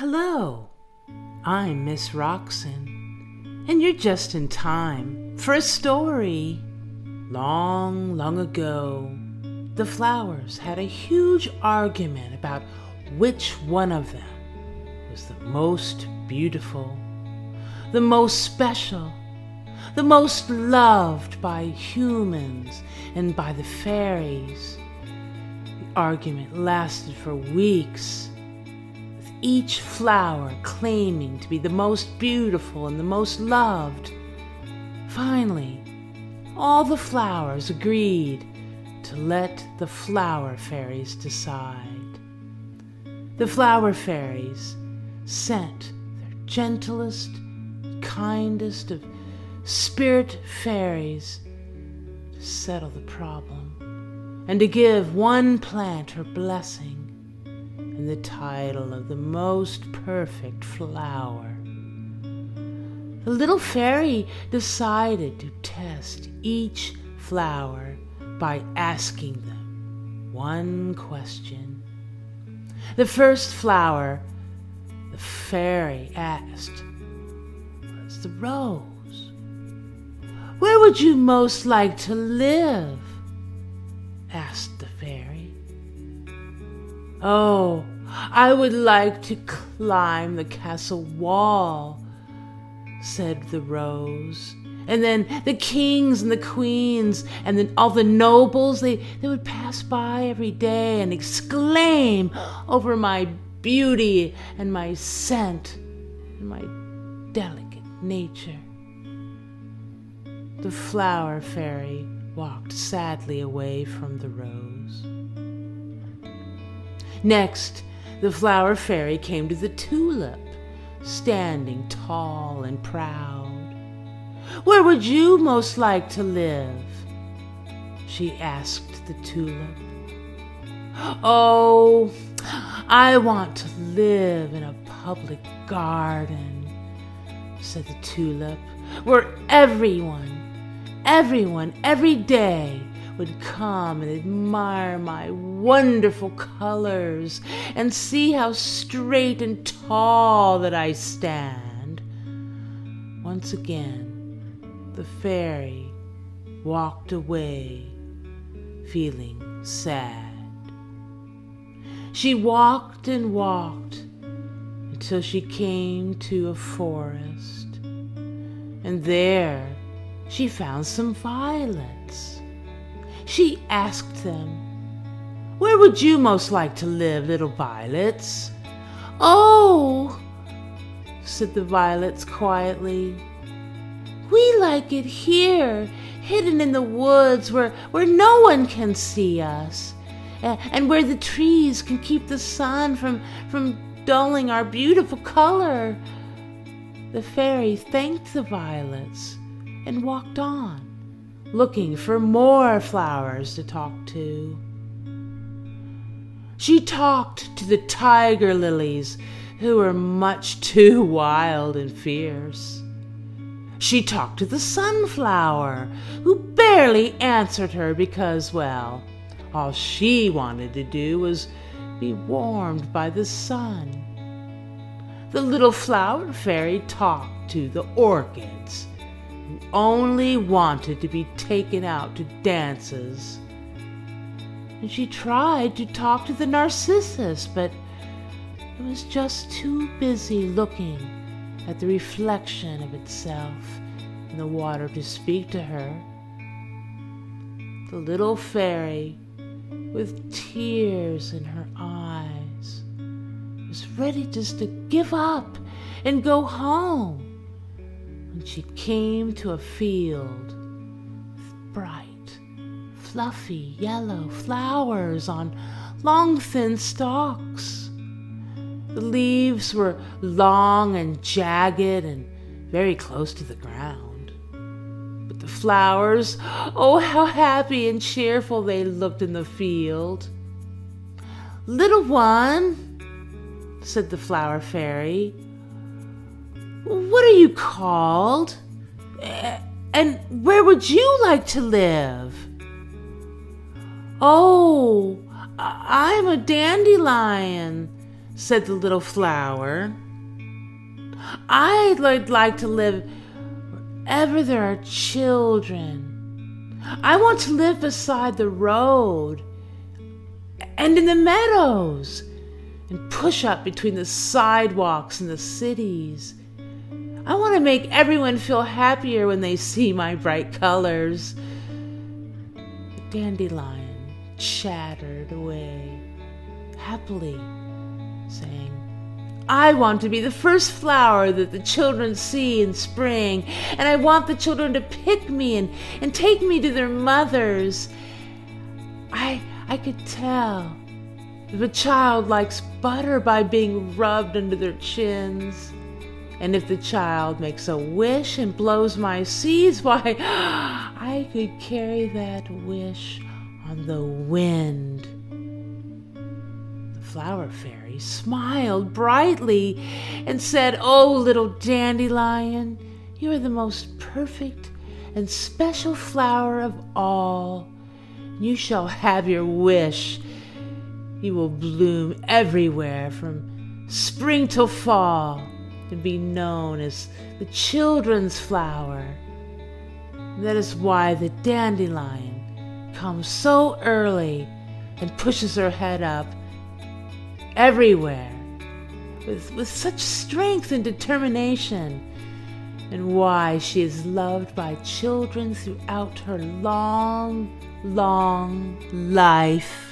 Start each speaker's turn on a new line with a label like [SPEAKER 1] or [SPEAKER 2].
[SPEAKER 1] Hello, I'm Miss Roxin, and you're just in time for a story. Long, long ago, the flowers had a huge argument about which one of them was the most beautiful, the most special, the most loved by humans and by the fairies. The argument lasted for weeks, with each flower claiming to be the most beautiful and the most loved. Finally, all the flowers agreed to let the flower fairies decide. The flower fairies sent their gentlest, kindest of spirit fairies to settle the problem and to give one plant her blessing and the title of the most perfect flower. The little fairy decided to test each flower by asking them one question. The first flower the fairy asked was the rose. "Where would you most like to live?" asked the fairy. "Oh, I would like to climb the castle wall," said the rose. And then the kings and the queens and then all the nobles, they would pass by every day and exclaim over my beauty and my scent and my delicate nature. The flower fairy walked sadly away from the rose. Next, the flower fairy came to the tulip, standing tall and proud. "Where would you most like to live?" she asked the tulip. "Oh, I want to live in a public garden," said the tulip, "where everyone, every day would come and admire my wonderful colors and see how straight and tall that I stand." Once again, the fairy walked away, feeling sad. She walked and walked until she came to a forest, and there she found some violets. She asked them, "Where would you most like to live, little violets?" "Oh," said the violets quietly, "we like it here, hidden in the woods where no one can see us, and where the trees can keep the sun from dulling our beautiful color." The fairy thanked the violets and walked on, looking for more flowers to talk to. She talked to the tiger lilies, who were much too wild and fierce. She talked to the sunflower, who barely answered her because, well, all she wanted to do was be warmed by the sun. The little flower fairy talked to the orchids, who only wanted to be taken out to dances. And she tried to talk to the narcissus, but it was just too busy looking at the reflection of itself in the water to speak to her. The little fairy, with tears in her eyes, was ready just to give up and go home when she came to a field with bright, fluffy yellow flowers on long, thin stalks. The leaves were long and jagged and very close to the ground. But the flowers, oh, how happy and cheerful they looked in the field. "Little one," said the flower fairy, "what are you called? And where would you like to live?" "Oh, I'm a dandelion," said the little flower. I'd like to live wherever there are children. I want to live beside the road and in the meadows and push up between the sidewalks and the cities. I want to make everyone feel happier when they see my bright colors. The dandelion chattered away happily, saying, I want to be the first flower that the children see in spring, and I want the children to pick me and take me to their mothers. I could tell if a child likes butter by being rubbed under their chins. And if the child makes a wish and blows my seeds, why, I could carry that wish on the wind. The flower fairy smiled brightly and said, Oh, little dandelion, you are the most perfect and special flower of all. You shall have your wish. You will bloom everywhere from spring till fall and be known as the children's flower. And that is why the dandelion comes so early and pushes her head up everywhere with such strength and determination, and why she is loved by children throughout her long, long life.